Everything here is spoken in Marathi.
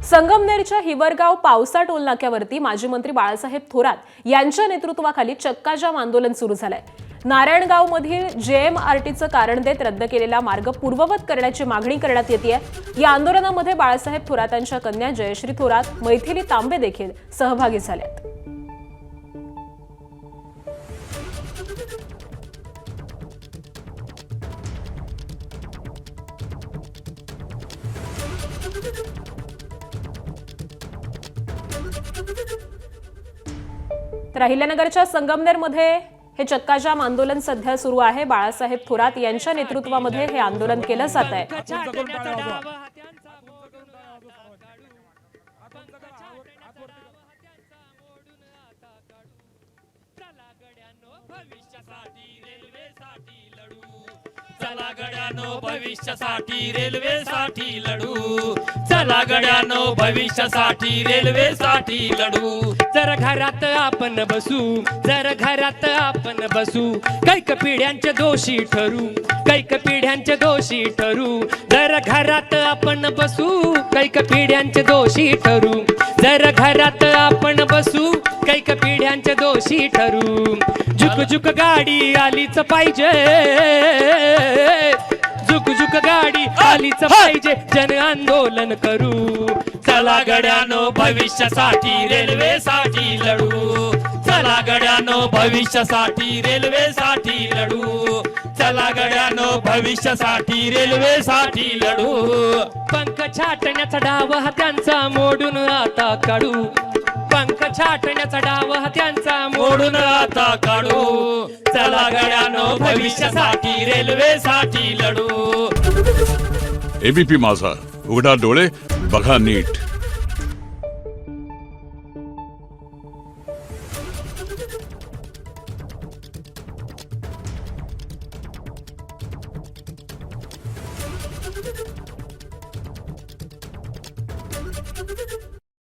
संगमनेरच्या हिवरगाव पावसा टोलनाक्यावरती माजी मंत्री बाळासाहेब थोरात यांच्या नेतृत्वाखाली चक्काजाम आंदोलन सुरू झालंय। नारायणगावमधील जेएमआरटीचं कारण देत रद्द केलेला मार्ग पूर्ववत करण्याची मागणी करण्यात येतेय। या आंदोलनामध्ये बाळासाहेब थोरातांच्या कन्या जयश्री थोरात, मैथिली तांबे देखील सहभागी झाल्यात। तर अहिल्यानगरच्या संगमनेरमध्ये हे चक्काजाम आंदोलन सध्या सुरू आहे। बाळासाहेब थोरात यांच्या नेतृत्वामध्ये हे आंदोलन केलं जात आहे। चला गड्यानो भविष्यासाठी रेल्वेसाठी लढू, चला गड्यानो भविष्यासाठी रेल्वेसाठी लढू। जर घरात आपण बसू, जर घरात आपण बसू, कैक पिढ्यांचे दोषी ठरू, कैक पिढ्यांचे दोषी ठरू। जर घरात आपण बसू, कैक पिढ्यांचे दोषी ठरू, जर घरात आपण बसू, कैक पिढ्यांचे दोषी ठरू। झुक झुक गाडी आलीच पाहिजे, झुक झुक गाडी आलीच पाहिजे, जन आंदोलन करू। चला गड्यानो भविष्यासाठी रेल्वेसाठी लढू, चला गड्यानो भविष्यासाठी रेल्वेसाठी लढू, चला गड्यानो भविष्यासाठी रेल्वेसाठी लढू। पंख छाटण्याचा डाव हा त्यांचा मोडून आता काढू, पंख छाटण्याचा डाव हा त्यांचा मोडून आता काढू, चला गड्यानो भविष्यासाठी रेल्वेसाठी लढू। एबीपी माझा, उघडा डोळे बघा नीट।